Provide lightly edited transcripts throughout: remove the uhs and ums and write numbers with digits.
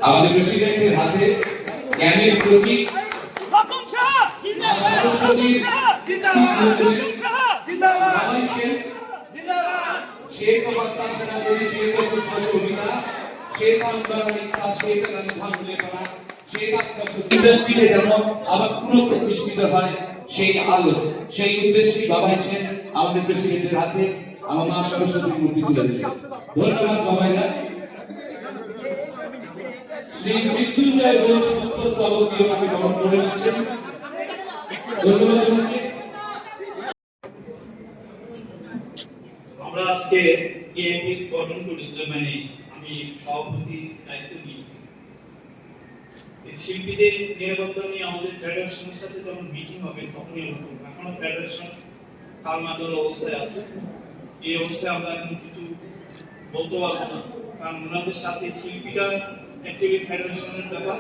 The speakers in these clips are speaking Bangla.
আমাদের প্রেসিডেন্টের হাতে জ্ঞানের প্রতীক আবার পুনঃপ্রতিষ্ঠিত হয় সেই আলো, সেই উদ্দেশ্যে বাবাইছেন আমাদের প্রেসিডেন্টের হাতে আমার মা সরস্বতীর মূর্তি তুলে দিলেন। ধন্যবাদ বাবাইরা। শ্রী মৃত্যুঞ্জয় ঘোষ পুষ্পস্তবক দিয়ে আমাকে বরণ করে দিচ্ছেন। ধন্যবাদ তোমাকে। আমরা আজকে এএমপি গঠন করি, মানে আমি সভাপতি দায়িত্ব নিই। শিল্পীদের নিরাপত্তা নিয়ে আমাদের ফেডারেশনের সাথে যখন মিটিং হবে তখনই এখনো ফেডারেশন কালমাদল অবস্থায় আছে। এই অবস্থায় আমরা এখন কিছু বলতে পারবো না, কারণ ওনাদের সাথে শিল্পীটা অ্যাকচুয়ালি ফেডারেশনের ব্যাপার।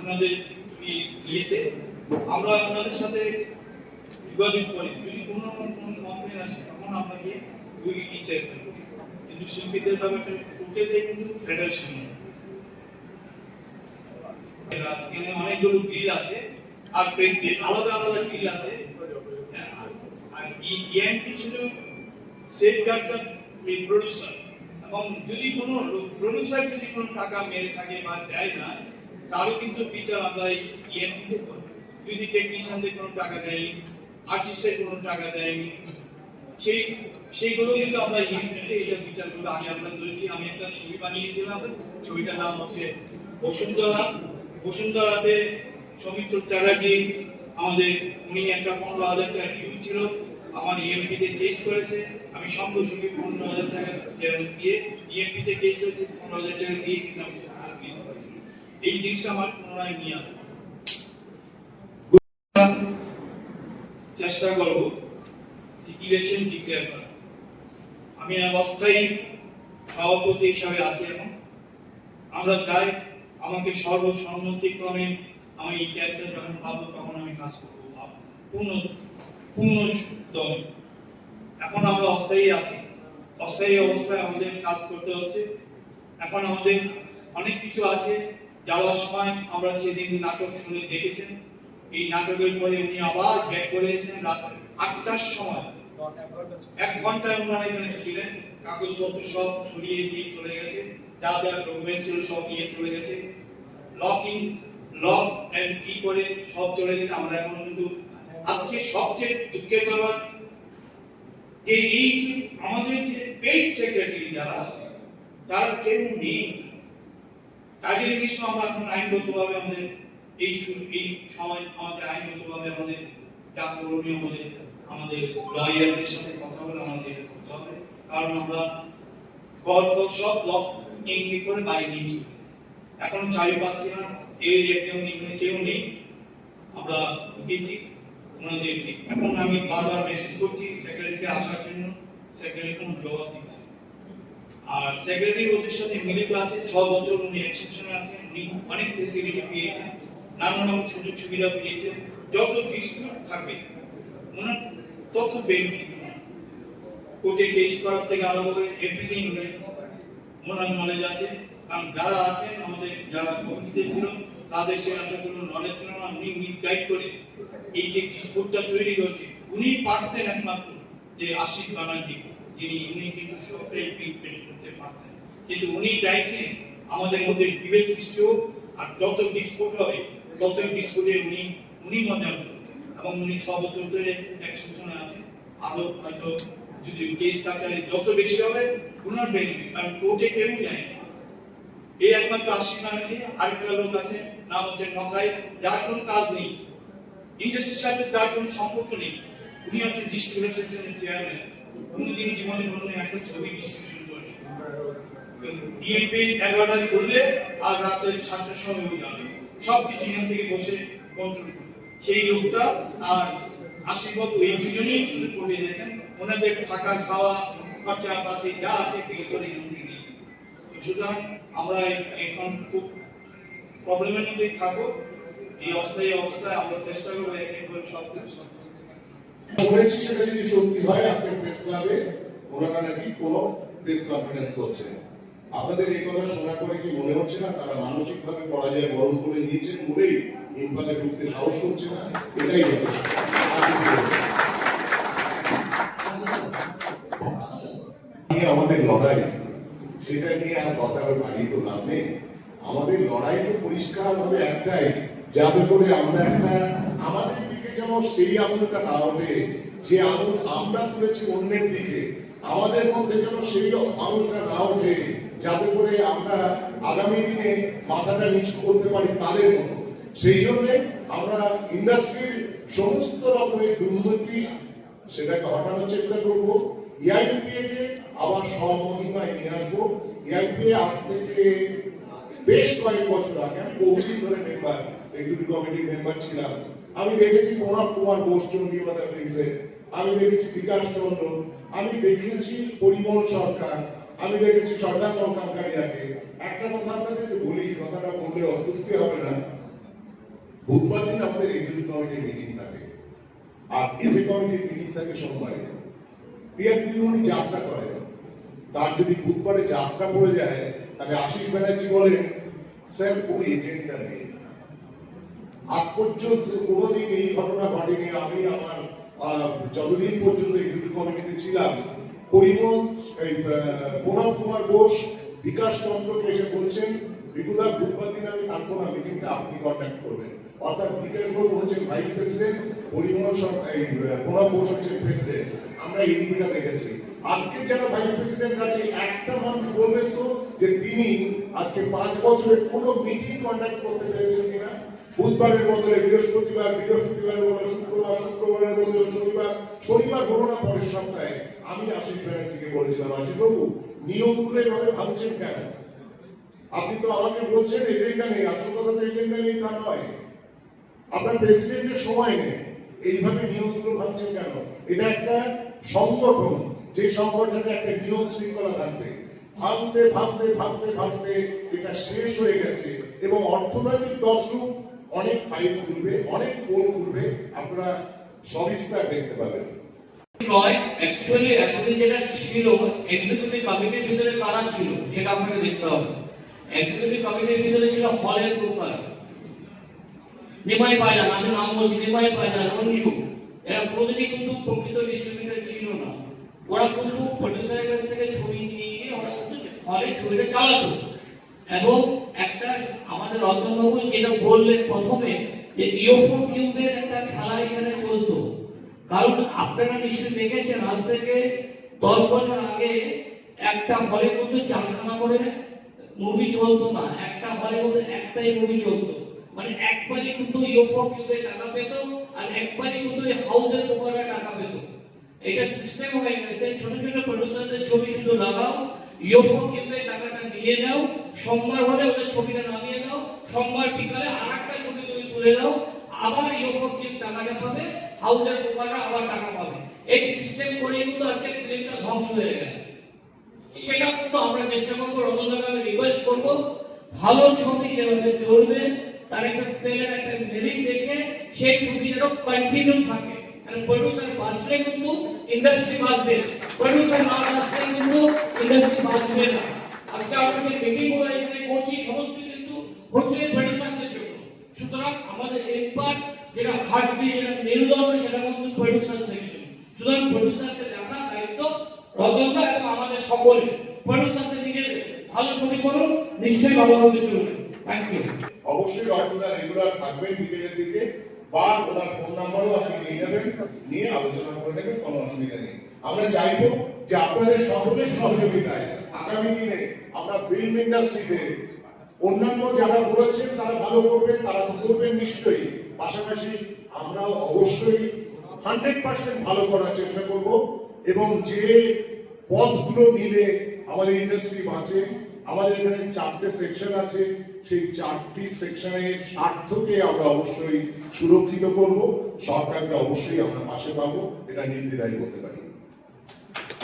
ওনাদের ইয়েতে আমরা ওনাদের সাথে যোগাযোগ করি, যদি কোনো কমপ্লেন আসে তখন আপনাকে কিন্তু শিল্পীদের ব্যাপারটা টোটালি কিন্তু ফেডারেশন। অনেকগুলো বিল আছে আর আলাদা আলাদা বিল আছে। আর ইএমপি শুধু সেফগার্ড দ্য প্রোডিউসার, এবং যদি কোনো প্রোডিউসার যদি কোনো টাকা মেরে থাকে বা দেয় না, তারও কিন্তু বিচার আমরা ইএমপিতে করব। যদি টেকনিশিয়ানদের কোনো টাকা দেয়নি, আর্টিস্টের কোনো টাকা দেয়নি, সেইগুলো কিন্তু আমরা ইএমপিতে এটা বিচার করবো। আমি একটা ছবি বানিয়েছিলাম, ছবিটার নাম হচ্ছে বসুন্ধরা। বসুন্ধরাতে সৌমিত্র চ্যাটার্জি আমাদের, উনি একটা 15,000 টাকা ডিউ ছিল, আমার ইএমপিতে কেস করেছে। আমি সঙ্গে সঙ্গে 15,000 টাকা দিয়ে ইএমপিতে কেস করেছি, 15,000 টাকা দিয়ে কিন্তু আমি কেস করেছি। এই জিনিসটা আমার পুনরায় নিয়ে আসবো, চেষ্টা করবো ইলেকশন ডিক্লেয়ার করা। আমি অস্থায়ী সভাপতি হিসাবে আছি এখন। আমরা চাই আমাকে সর্বসম্মতিক্রমে আমি এই চেয়ারটা যখন পাবো তখন আমি কাজ করবো পূর্ণ দলে। এখন আমরা অস্থায়ী আছি, অস্থায়ী অবস্থায় আমাদের কাজ করতে হচ্ছে। এখন আমাদের অনেক কিছু আছে। যাওয়ার সময় আমরা সেদিন নাটক শুনে দেখেছেন, এই নাটকের পরে উনি আবার ব্যাক করে এসেছেন রাত 8টার সময়। 1 ঘন্টা ওনারা এখানে ছিলেন, কাগজপত্র সব ছড়িয়ে দিয়ে চলে গেছে, যা যা ডকুমেন্ট ছিল সব নিয়ে চলে গেছে, লক এন্ড কি করে সব চলে গেছে। আমরা এখন কিন্তু আজকে সবচেয়ে দুঃখের ব্যাপার যে এই যে আমাদের যে পেইড সেক্রেটারি যারা, তারা কেউ নেই। তাদের কিছু আমরা এখন আইনগতভাবে আমাদের এই সময় আমাদের আইনগতভাবে আমাদের যা করণীয় আমাদের লয়ারদের সাথে কথা বলে আমাদের করতে হবে। কারণ আমরা সব লক এন্ট্রি করে বাইরে নিয়ে এখন চাবি পাচ্ছি না, কেউ নেই। আমরা ঢুকেছি ওনাদের ঠিক। এখন আমি বারবার মেসেজ করছি সেক্রেটারিকে আসার জন্য, সেক্রেটারি কোনো জবাব দিচ্ছে। আর সেক্রেটারি ওদের সাথে মিলিত আছে, 6 বছর উনি এক্সেপশনে আছেন, উনি অনেক ফেসিলিটি পেয়েছেন, নানান রকম সুযোগ সুবিধা পেয়েছেন। যত ডিসপিউট থাকবে ওনার তত বেনিফিট, কোর্টে কেস করার থেকে আরম্ভ করে এভরিথিং ওনার নলেজ আছে। কারণ যারা আছেন আমাদের, যারা কমিটিতে ছিল, তাদের সেটা কোনো নলেজ ছিল না। উনি মিসগাইড করে এই যে ডিসপিউটটা তৈরি করেছে, উনি পারতেন একমাত্র যে আশিক ব্যানার্জি, উনি কিন্তু সবটাই ট্রিটমেন্ট করতে পারতেন। কিন্তু উনি চাইছেন আমাদের মধ্যে বিভেদ সৃষ্টি হোক, আর যত ডিসপিউট হবে ততই ডিসপিউটে উনি মজা করবেন। এবং উনি 6 বছর ধরে এক্সেপশনে আছেন। আরো হয়তো যদি কেস কাছারি যত বেশি হবে ওনার বেনিফিট, কারণ কোর্টে কেউ যায় না। এই একমাত্র আশিক ব্যানার্জি, আরেকটা লোক আছে নাম হচ্ছে নকাই, যার কোনো কাজ নেই, ইন্ডাস্ট্রির সাথে তার কোনো সম্পর্ক নেই। উনি হচ্ছে ডিস্ট্রিবিউটর সেকশনের চেয়ারম্যান। কোনদিন জীবনে কোনোদিন একটা ছবি ডিস্ট্রিবিউশন করেনি। ডিএমপি 11টায় করলে আর রাতে 7টার সময় হয়ে যাবে, সবকিছু এখান থেকে বসে কন্ট্রোল করবে সেই লোকটা। আর আশীর্বাদ এই দুজনেই শুধু করে যেতেন, ওনাদের থাকা খাওয়া খরচা পাতি যা আছে পে করে নিয়ে। সুতরাং আমরা এখন খুব প্রবলেমের মধ্যেই থাকবো। এই অস্থায়ী অবস্থায় আমরা চেষ্টা করবো এক এক করে সব কিছু বলেছি। সেটা যদি সত্যি হয়, আজকে প্রেস ক্লাবে ওনারা নাকি কোনো প্রেস কনফারেন্স করছে, আপনাদের এই কথা শোনার পরে কি মনে হচ্ছে না তারা মানসিকভাবে পরাজয় বরণ করে নিয়েছেন বলেই ইম্পালে ঢুকতে সাহস করছে না? এটাই যথেষ্ট। আর কিছু বলবো না। নিয়ে আমাদের লড়াই, সেটা নিয়ে আর কথা বাড়িয়ে তো লাভ নেই। আমাদের লড়াই তো পরিষ্কারভাবে একটাই, যাতে করে আমরা একটা আমাদের দিকে যেন সেই আঙুলটা না ওঠে, যে আঙুল আমরা তুলেছি অন্যের দিকে, আমাদের মধ্যে যেন সেই আঙুলটা না ওঠে, যাতে করে আমরা আগামী দিনে মাথাটা নিচু করতে পারি তাদের মতো। সেই জন্য আমরা ইন্ডাস্ট্রির সমস্ত রকমের দুর্নীতি সেটাকে হটানোর চেষ্টা করব। এআইপিএ কে আবার স্বমহিমায় নিয়ে আসবো। এআইপিএ আজ থেকে বেশ কয়েক বছর আগে, আমি বহুদিন ধরে মেম্বার, এক্সিকিউটিভ কমিটির মেম্বার ছিলাম। আমি দেখেছি প্রণব কুমার বোস চন্দ্রিমাতা ফিল্মসে, আমি দেখেছি বিকাশ চন্দ্র, আমি দেখেছি পরিমল সরকার, আমি দেখেছি সর্দার নৌকানকারিয়াকে। একটা কথা আপনাদেরকে বলি, কথাটা বললে অত্যুক্তি হবে না। বুধবার দিন আমাদের এক্সিকিউটিভ কমিটির মিটিং থাকে, আর এফএ কমিটির মিটিং থাকে সোমবারে। প্রিয়া দিদিমণি যাত্রা করেন, তার যদি বুধবারে যাত্রা পড়ে যায়, তাহলে আশিস ব্যানার্জি বলেন স্যার কোনো এজেন্ডা নেই। আজ পর্যন্ত কোনোদিন এই ঘটনা ঘটেনি। আমি আমার যতদিন পর্যন্ত এক্সিকিউটিভ কমিটিতে ছিলাম, পরিমল প্রণব কুমার বোস বিকাশ চন্দ্রকে এসে বলছেন বিকুদা বুধবার দিন আমি থাকবো না, মিটিংটা আপনি কন্ট্যাক্ট করবেন। অর্থাৎ বিকাশ বাবু হচ্ছেন ভাইস প্রেসিডেন্ট, পরিমল প্রণব বোস হচ্ছেন প্রেসিডেন্ট। আমরা এই দিকটা দেখেছি। আজকে যারা ভাইস প্রেসিডেন্ট আছে, একটা মানুষ বলবেন তো যে তিনি আজকে 5 বছরে কোনো মিটিং কন্ডাক্ট করতে পেরেছেন কিনা? বুধবারের বদলে বৃহস্পতিবার, বৃহস্পতিবারের বদলে শুক্রবার, শুক্রবারের বদলে শনিবার, শনিবার হলো না পরের সপ্তাহে। আমি আশিস ব্যানার্জিকে বলেছিলাম, আশিস বাবু নিয়মগুলো এভাবে ভাবছেন কেন? আপনি তো আমাকে বলছেন এজেন্ডা নেই, আসল কথা তো এজেন্ডা নেই তা নয়, আপনার প্রেসিডেন্টের সময় নেই, এইভাবে নিয়মগুলো ভাবছেন কেন? এটা একটা সংগঠন, যে সংগঠনে একটা নিয়ম শৃঙ্খলা থাকবে। ভাবতে ভাবতে ভাবতে ভাবতে এটা শেষ হয়ে গেছে, এবং অর্থনৈতিক দশরূপ অনেক ফাইল খুলবে, অনেক পোল খুলবে, আপনারা সবিস্তার দেখতে পাবেন। নয়, অ্যাকচুয়ালি এতদিন যেটা ছিল এক্সিকিউটিভ কমিটির ভিতরে কারা ছিল সেটা আপনাকে দেখতে হবে। এক্সিকিউটিভ কমিটির ভিতরে ছিল হলের ব্রোকার, নিমাই বাজার, আমি নাম বলছি, নিমাই বাজার, অঞ্জু, এরা কোনোদিনই কিন্তু প্রকৃত ডিস্ট্রিবিউটর ছিল না। ওরা কিন্তু প্রডিউসারের কাছ থেকে ছবি নিয়ে গিয়ে ওরা কিন্তু হলে ছবিটা চালাতো। এবং একটা আমাদের রতনবাবু যেটা বললেন প্রথমে, যে ইউএফও কিউবের একটা খেলা এখানে চলতো। কারণ আপনারা নিশ্চয়ই দেখেছেন, আজ থেকে 10 বছর আগে একটা হলে কিন্তু 4খানা করে মুভি চলতো না, একটা হলে মধ্যে একটাই মুভি চলতো। মানে একবারই কিন্তু ইউএফও কিউবে টাকা পেত, আর একবারই কিন্তু হাউসের উপরে টাকা পেত। এটা সিস্টেম হয়ে গেছে, ছোট ছোট প্রোডিউসারদের ছবি শুধু লাগাও, ইউএফও কিউবে টাকাটা নিয়ে নাও, সোমবার হলে ওদের ছবিটা নামিয়ে দাও, সোমবার বিকালে আরেকটা ছবি তুমি তুলে দাও, আবার ইউএফও কিউব টাকাটা পাবে, হাউসের উপরে আবার টাকা পাবে। এই সিস্টেম করে কিন্তু আজকে ফিল্মটা ধ্বংস হয়ে গেছে। সেটা কিন্তু আমরা চেষ্টা করবো, রতনদাকে আমি রিকোয়েস্ট করবো, ভালো ছবি যেভাবে চলবে তার একটা সেলের একটা মেরিট দেখে সেই ছবি যেন কন্টিনিউ থাকে। কারণ প্রোডিউসার বাঁচলে কিন্তু ইন্ডাস্ট্রি বাঁচবে, প্রোডিউসার না বাঁচলে কিন্তু ইন্ডাস্ট্রি বাঁচবে না। আজকে আমরা যে মিটিং গুলো এখানে করছি সমস্ত কিন্তু হচ্ছে প্রোডিউসারদের জন্য। সুতরাং আমাদের এরপর যেটা হার্টবিট, যেটা মেরুদণ্ড, সেটা কিন্তু প্রোডিউসার সেকশন। সুতরাং প্রোডিউসারকে দেখার দায়িত্ব রতনদা এবং আমাদের সকলে। প্রোডিউসারদের নিজেদের ভালো ছবি করুন, নিশ্চয়ই ভালো হবে চলবে। Thank you. অবশ্যই রতনদা রেগুলার থাকবেন বিকেলের দিকে, বা ওনার ফোন নাম্বারও আপনি নিয়ে নেবেন, নিয়ে আলোচনা করে নেবেন, কোনো অসুবিধা নেই। আমরা চাইবো যে আপনাদের সকলের সহযোগিতায় আগামী দিনে আমরা ফিল্ম ইন্ডাস্ট্রিতে অন্যান্য যারা বলেছেন তারা ভালো করবেন, তারা তো করবেন নিশ্চয়ই, পাশাপাশি আমরাও অবশ্যই 100% ভালো করার চেষ্টা করব। এবং যে পথগুলো নিলে আমাদের ইন্ডাস্ট্রি বাঁচে, আমাদের এখানে 4টে সেকশন আছে, সেই 4টি সেকশনের স্বার্থকে আমরা অবশ্যই সুরক্ষিত করব, সরকারকে অবশ্যই আমরা পাশে পাবো, এটা নির্দ্বিধায় বলতে পারি।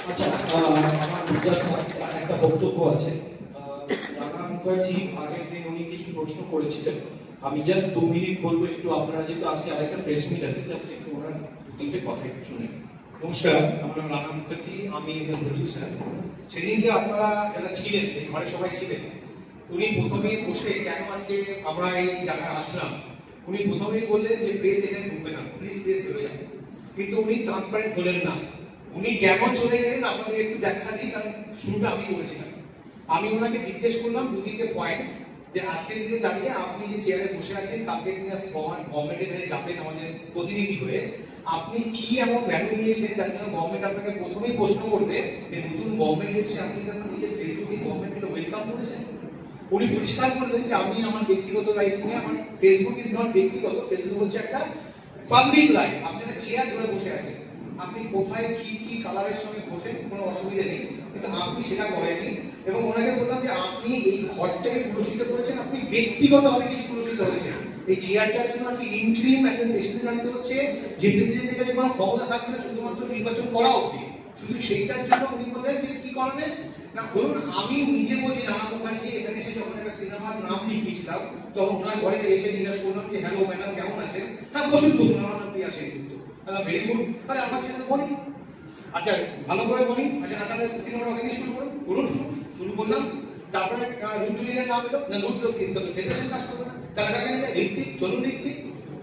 আচ্ছা, আমার জাস্ট একটা বক্তব্য আছে। রানা মুখার্জি আগের দিন উনি কিছু প্রশ্ন করেছিলেন, আমি জাস্ট 2 মিনিট বলবো, একটু আপনারা যেহেতু আজকে আরেকটা প্রেস মিট আছে, জাস্ট একটু ওনার 2-3টে কথা একটু শুনে। নমস্কার, আমার নাম রানা মুখার্জি, আমি প্রডিউসার। সেদিনকে আপনারা যারা ছিলেন, এই ঘরে সবাই ছিলেন, উনি প্রথমেই বসে কেন আজকে আমরা এই জায়গায় আসলাম, উনি প্রথমেই বললেন যে প্রেস এখানে ঢুকবে না, প্লিজ প্রেস চলে যাবে। কিন্তু উনি ট্রান্সপারেন্ট হলেন না। উনি কেন চলে গেলেন আপনাদের একটু ব্যাখ্যা দিই, কারণ শুরুটা আমি করেছিলাম। আমি ওনাকে জিজ্ঞেস করলাম দু তিনটে পয়েন্ট, যে আজকের দিনে দাঁড়িয়ে আপনি যে চেয়ারে বসে আছেন, কালকের দিনে গভর্নমেন্টের কাছে যাবেন আমাদের প্রতিনিধি হয়ে, আপনি কি এমন ভ্যালু নিয়েছেন যার জন্য গভর্নমেন্ট আপনাকে প্রথমেই প্রশ্ন করবে যে নতুন গভর্নমেন্ট এসেছে, আপনি কি আপনার নিজের ফেসবুকে গভর্নমেন্টকে ওয়েলকাম করেছেন? উনি পরিষ্কার করলেন যে আমি আমার ব্যক্তিগত লাইফ নিয়ে, আমার ফেসবুক ইজ নট ব্যক্তিগত, ফেসবুক হচ্ছে একটা পাবলিক লাইফ। আপনি একটা চেয়ার ধরে বসে আছেন, আপনি কোথায় কি কি কালারের সঙ্গে বসেন কোনো অসুবিধা নেই, কিন্তু আপনি সেটা করেননি। এবং ওনাকে বললাম যে আপনি এই ঘরটাকে কলুষিত করেছেন, আপনি ব্যক্তিগতভাবে কিছু কলুষিত হয়েছেন। এই চেয়ারটার জন্য আজকে ইন্টারিম একজন প্রেসিডেন্ট আনতে হচ্ছে, যে প্রেসিডেন্টের কাছে কোনো ক্ষমতা থাকবে না শুধুমাত্র নির্বাচন করা অবধি। শুধু সেইটার জন্য উনি বললেন যে কি কারণে না, ধরুন আমি নিজে বলছি রানা মুখার্জি, এখানে এসে যখন একটা সিনেমার নাম লিখিয়েছিলাম, তখন ওনার ঘরে এসে জিজ্ঞাসা করলাম যে হ্যালো ম্যাডাম কেমন আছেন? হ্যাঁ বসুন বসুন, আমার নাম প্রিয়া সেনগুপ্ত। Very good. আরে আমার ছেলে বনি, আচ্ছা ভালো করে বনি, আচ্ছা তাহলে সিনেমাটা ওখানে শুরু করুন, বলুন শুরু করলাম। তারপরে রুদ্রলীলের নাম এলো, না রুদ্র কিন্তু ফেডারেশন কাজ করবে না, তাহলে টাকা নিয়ে ঋত্বিক, চলুন ঋত্বিক।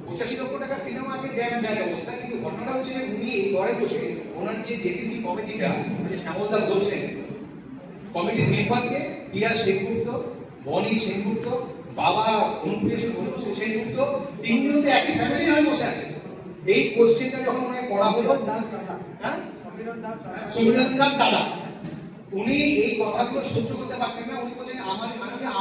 85 লক্ষ টাকার সিনেমা আছে, ব্যাড অবস্থা। কিন্তু ঘটনাটা হচ্ছে যে উনি এই ঘরে বসে ওনার যে জেসিসি কমিটিটা, যে শ্যামলদা বলছেন, কমিটির মেম্বারকে প্রিয়া সেনগুপ্ত, বনি সেনগুপ্ত, বাবা অনুপ্রিয়া সেনগুপ্ত, তিনজন তো একই ফ্যামিলির হয়ে বসে আছে। এই কোশ্চেনটা যখন ওনাকে করা হলো, হ্যাঁ সমীরণ দাস দাদা, উনি এই কথাগুলো সহ্য করতে পারছেন না। উনি বলছেন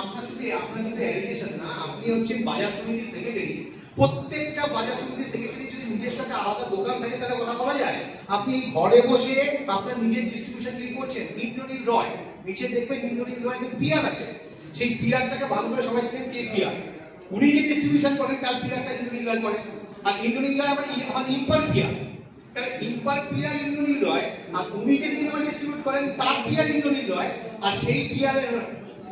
আপনার শুধু আপনার কিন্তু অ্যালিগেশন না, আপনি হচ্ছেন বাজার সমিতির সেক্রেটারি। প্রত্যেকটা বাজার সমিতির সেক্রেটারি যদি নিজস্ব একটা আলাদা দোকান থাকে তাহলে কথা বলা যায়। আপনি ঘরে বসে আপনার নিজের ডিস্ট্রিবিউশন কি করছেন, ইন্দ্রনীল রয়, নিচে দেখবেন ইন্দ্রনীল রয় কিন্তু পিয়ার আছে, সেই পিয়ারটাকে ভালো করে সবাই ছিলেন কে পিয়ার, উনি যে ডিস্ট্রিবিউশন করেন তার পিয়ারটা ইন্দ্রনীল রয় করেন। আর ইন্দ্রনীল রয় আবার ইম্পার পিয়ার, তাহলে ইম্পার পিয়ার ইন্দ্রনীল রয়, আর উনি যে সিনেমা ডিস্ট্রিবিউট করেন তার পিয়ার ইন্দ্রনীল রয়। আর সেই পিয়ারের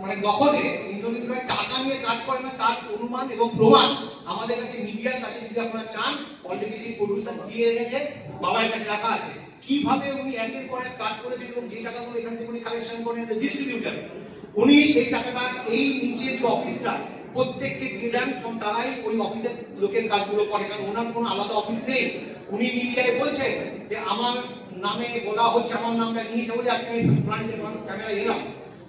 মানে দখলে ইন্দ্রনীল রয় টাকা নিয়ে কাজ করে না, তার অনুমান এবং প্রমাণ আমাদের কাছে মিডিয়ার কাছে যদি আপনারা চান, অলরেডি সেই প্রোডিউসার দিয়ে রেখেছে, বাবার কাছে রাখা আছে, কিভাবে উনি একের পর এক কাজ করেছেন এবং যে টাকাগুলো এখান থেকে উনি কালেকশন করেন ডিস্ট্রিবিউটার, উনি সেই টাকাটা এই নিচে যে অফিসটা প্রত্যেককে দিয়ে দেন এবং তারাই ওই অফিসের লোকের কাজগুলো করে, কারণ ওনার কোনো আলাদা অফিস নেই। উনি মিডিয়ায় বলছেন যে আমার নামে বলা হচ্ছে, আমার নামটা নিয়ে এসে বলে আজকে আমি ক্যামেরা এলাম।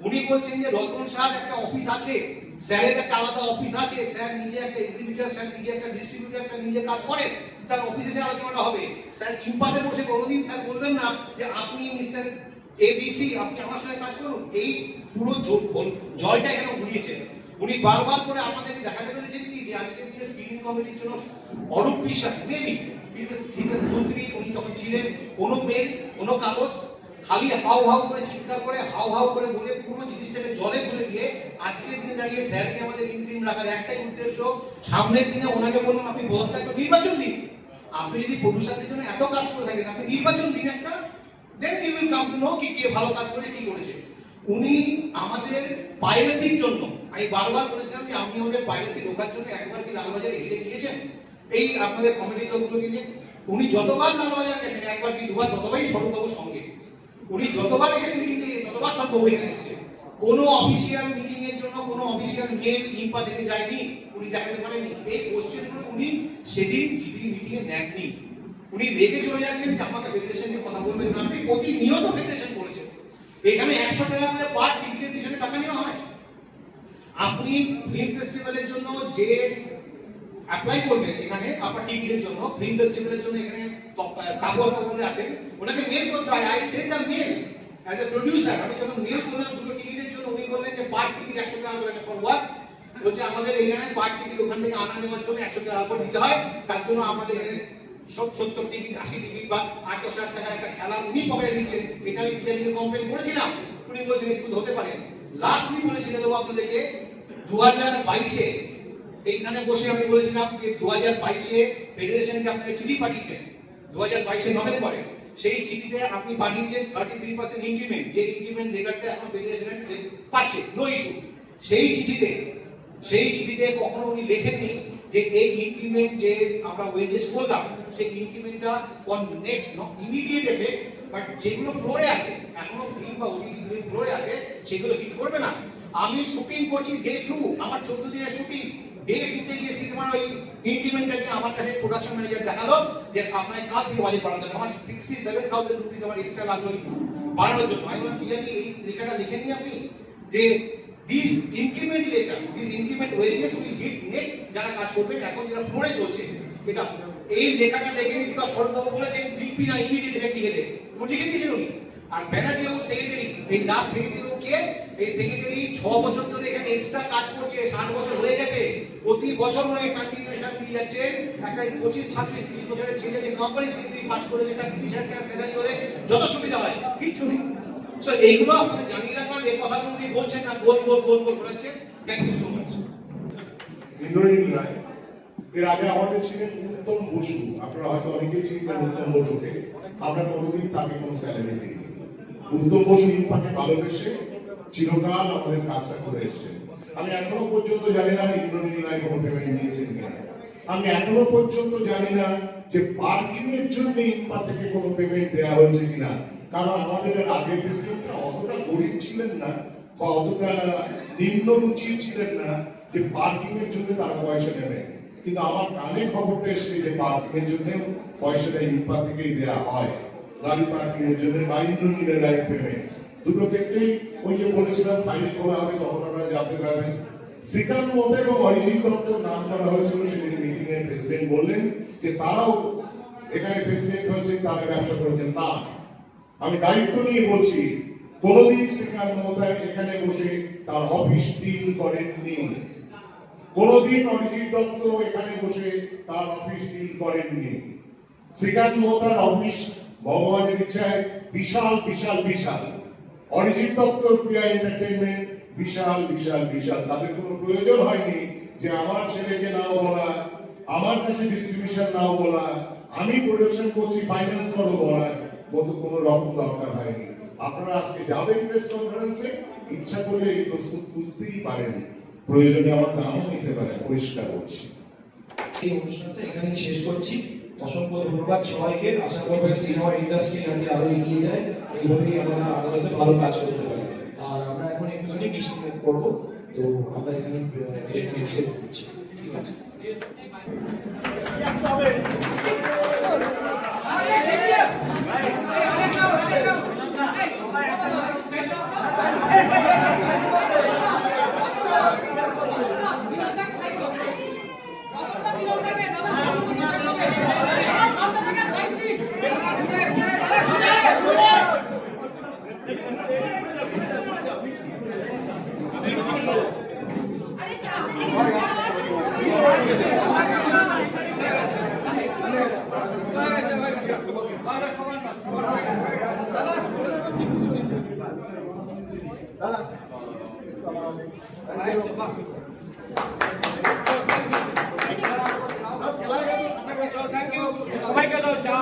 উনি বলছেন যে রতন শাহ একটা অফিস আছে, স্যারের একটা আলাদা অফিস আছে, স্যার নিজে একটা এক্সিবিটর, স্যার নিজে একটা ডিস্ট্রিবিউটর, স্যার নিজে কাজ করেন, তার অফিসে এসে আলোচনাটা হবে। স্যার ইম্পাসে বসে কোনোদিন স্যার বলবেন না যে আপনি মিস্টার এবিসি আপনি আমার সঙ্গে কাজ করুন। এই পুরো জয়টা এখানে ঘুরিয়েছেন উনি বারবার করে আমাদেরকে দেখাতে পেরেছেন কি যে আজকের দিনে স্ক্রিনিং কমিটির জন্য অরূপ বিশ্বাস মেবি মন্ত্রী, উনি তখন ছিলেন, কোনো মেল কোনো কাগজ খালি হাউ হাউ করে চিৎকার করে হাউ হাউ করে বলে পুরো জিনিসটাকে জলে তুলে দিয়ে আজকের দিনে দাঁড়িয়ে স্যারকে আমাদের ইন্টারিম রাখার একটাই উদ্দেশ্য, সামনের দিনে ওনাকে বলুন আপনি বদলতে একটা নির্বাচন দিন। আপনি যদি প্রডিউসারদের জন্য এত কাজ করে থাকেন, আপনি নির্বাচন দিন একটা, then you will come to know কি কে ভালো কাজ করে কি করেছে। উনি আমাদের পাইরেসির জন্য, আমি বারবার বলেছিলাম যে আপনি আমাদের পাইরেসি রোখার জন্য একবার কি লালবাজারে হেঁটে গিয়েছেন, এই আপনাদের কমিটির লোকগুলো গিয়ে উনি যতবার লালবাজার গেছেন, একবার কি দুবার, ততবারই স্বরূপবাবুর সঙ্গে উনি যতবার এখানে মিটিং দিয়ে ততবার স্বরূপবাবু এখানে এসেছে। কোনো অফিসিয়াল মিটিং এর জন্য কোনো অফিসিয়াল মেল ইম্পা থেকে যায়নি, উনি দেখাতে পারেননি। এই কোশ্চেন গুলো উনি সেদিন জিবি মিটিং এ নেননি। উনি রেগে চলে যাচ্ছেন যে আমাকে ফেডারেশন নিয়ে কথা বলবেন না। আপনি প্রতিনিয়ত ফেডারেশন করেছেন, এখানে 100 টাকা করে পার টিকিটের পিছনে টাকা নেওয়া হয়। আপনি ফিল্ম ফেস্টিভ্যালের জন্য যে অ্যাপ্লাই করবেন এখানে আপনার টিকিটের জন্য, ফিল্ম ফেস্টিভ্যালের জন্য এখানে কাগজ বলে আছেন, ওনাকে মেল করতে হয়। I send a mail as a producer, আমি যখন মেল করলাম দুটো টিকিটের জন্য, উনি বললেন যে পার টিকিট 100 টাকা করে ফর হোয়াট, বলছে আমাদের এখানে পার টিকিট ওখান থেকে আনা নেওয়ার জন্য 100 টাকা করে দিতে হয়, তার জন্য আমাদের এখানে 70 টিকিট 80 টিকিট বা 8-10 টাকার একটা খেলা উনি পকেটে দিচ্ছেন। এটা আমি পিএনজিকে কমপ্লেন করেছিলাম, উনি বলছেন একটু হতে পারে। লাস্টলি বলেছিলেন দেবো আপনাদেরকে 2022-এ এইখানে বসে আমি বলেছিলাম যে 2022-এ ফেডারেশনকে আপনারা চিঠি পাঠিয়েছেন, 2022-এর নভেম্বরে সেই চিঠিতে আপনি পাঠিয়েছেন 33% ইনক্রিমেন্ট, যে ইনক্রিমেন্ট লেটারটা এখন ফেডারেশন পাচ্ছে, নো ইস্যু। সেই চিঠিতে কখনো উনি লেখেননি যে এই ইনক্রিমেন্ট যে আমরা ওয়েজেস করলাম সেই ইনক্রিমেন্টটা for next not immediate effect, but যেগুলো ফ্লোরে আছে এখনো ফিল্ম বা ওটিটি ফ্লোরে আছে সেগুলো হিট করবে না। আমি শুটিং করছি ডে 2, আমার 14 দিনের শুটিং, ডে 2 তে গিয়ে সিনেমার ওই ইনক্রিমেন্টটা নিয়ে আমার কাছে প্রোডাকশন ম্যানেজার দেখালো যে আপনাকে কাল থেকে বাজেট বাড়াতে হবে। আমার 67,000 রুপিস আমার এক্সট্রা লাগলো বাড়ানোর জন্য। আমি বললাম পিয়াদি এই লেখাটা লিখেননি আপনি যে this increment letter, this increment wages will hit next যারা কাজ করবেন এখন যারা ফ্লোরে চলছে, এটা এই লেখাটা লিখে দিতে সরকার বলেছেন লিখবি না ইমিডিয়েট এফেক্ট লিখে দে, উনি লিখে দিয়েছেন উনি। আর ব্যানার্জি বাবু সেক্রেটারি, এই লাস্ট সেক্রেটারি কে, এই সেক্রেটারি 6 বছর ধরে এখানে এক্সট্রা কাজ করছে, 60 বছর হয়ে গেছে, প্রতি বছর মনে কন্টিনিউশন দিয়ে যাচ্ছে। একটা 25-26-30 বছরের ছেলে যে কোম্পানি সেক্রেটারি পাস করেছে তার 30,000 টাকা স্যালারি হলে যত সুবিধা হয় কিচ্ছু নেই। সো এইগুলো আপনাদের জানিয়ে রাখলাম, এই কথাগুলো উনি বলছেন না, গোল গোল গোল গোল ঘোরাচ্ছেন। Thank you so much. Indranil Roy, এর আগে আমাদের ছিলেন উত্তম বসু, আপনারা হয়তো অনেকেই চিনবেন উত্তম বসুকে, আমরা কোনোদিন তাকে কোনো স্যালারি দিইনি। উত্তম বসু ইনপাকে ভালোবেসে চিরকাল আমাদের কাজটা করে এসছে। আমি এখনো পর্যন্ত জানি না ইন্দ্রনীল রায় কোনো পেমেন্ট নিয়েছেন কিনা, আমি এখনো পর্যন্ত জানি না যে পার্কিং এর জন্য ইনপা থেকে কোনো পেমেন্ট দেওয়া হয়েছে কিনা, কারণ আমাদের এর আগের প্রেসিডেন্টরা অতটা গরিব ছিলেন না বা অতটা নিম্ন রুচির ছিলেন না যে পার্কিং এর জন্য তারা পয়সা নেবে। কিন্তু আমার কানে খবরটা এসছে যে পার্কিং এর জন্য পয়সাটা ইনপা থেকেই দেওয়া হয়, গাড়ি পার্কিং এর জন্য বা ইন্দ্রনীলের রায় পেমেন্ট। দুটো ক্ষেত্রেই ওই যে বলেছিলাম ফাইল করা হবে, তখন আপনারা জানতে পারবেন। শ্রীকান্ত মোদী এবং অরিজিৎ দত্তর নাম করা হয়েছিল, সেদিন মিটিং এর প্রেসিডেন্ট বললেন যে তারাও এখানে প্রেসিডেন্ট হয়েছে, তারা ব্যবসা করেছেন। না, আমি দায়িত্ব নিয়ে বলছি, কোনদিন শ্রীকান্ত মোদী এখানে বসে তার অফিস ডিল করেননি, কোনদিন অরিজিৎ দত্ত এখানে বসে তার অফিস ডিল করেননি। শ্রীকান্ত মোদীর অফিস ভগবানের ইচ্ছায় বিশাল বিশাল বিশাল, অরিজিৎ দত্তর প্রিয়া এন্টারটেইনমেন্ট বিশাল বিশাল বিশাল। তাদের কোনো প্রয়োজন হয়নি যে আমার ছেলেকে নাও বলা, আমার কাছে ডিস্ট্রিবিউশন নাও বলা, আমি প্রোডাকশন করছি ফাইন্যান্স করো বলার মতো কোনো রকম দরকার হয়নি। আপনারা আজকে যাবেন প্রেস কনফারেন্সে, ইচ্ছা করলে এই প্রশ্ন তুলতেই পারেন, প্রয়োজনে আমার নামও নিতে পারেন, পরিষ্কার করছি। এই অনুষ্ঠানটা এখানেই শেষ করছি। অসংখ্য ধন্যবাদ সবাইকে। আশা করবেন সিনেমা ইন্ডাস্ট্রি যাতে আরো এগিয়ে যায়, এইভাবেই আমরা আগামীতে ভালো কাজ করতে পারি। আর আমরা এখন একটুখানি ডিস্ট্রিবিউট করবো, তো আমরা এখানে শেষ করছি। ঠিক আছে। সবাইকে দাও, চা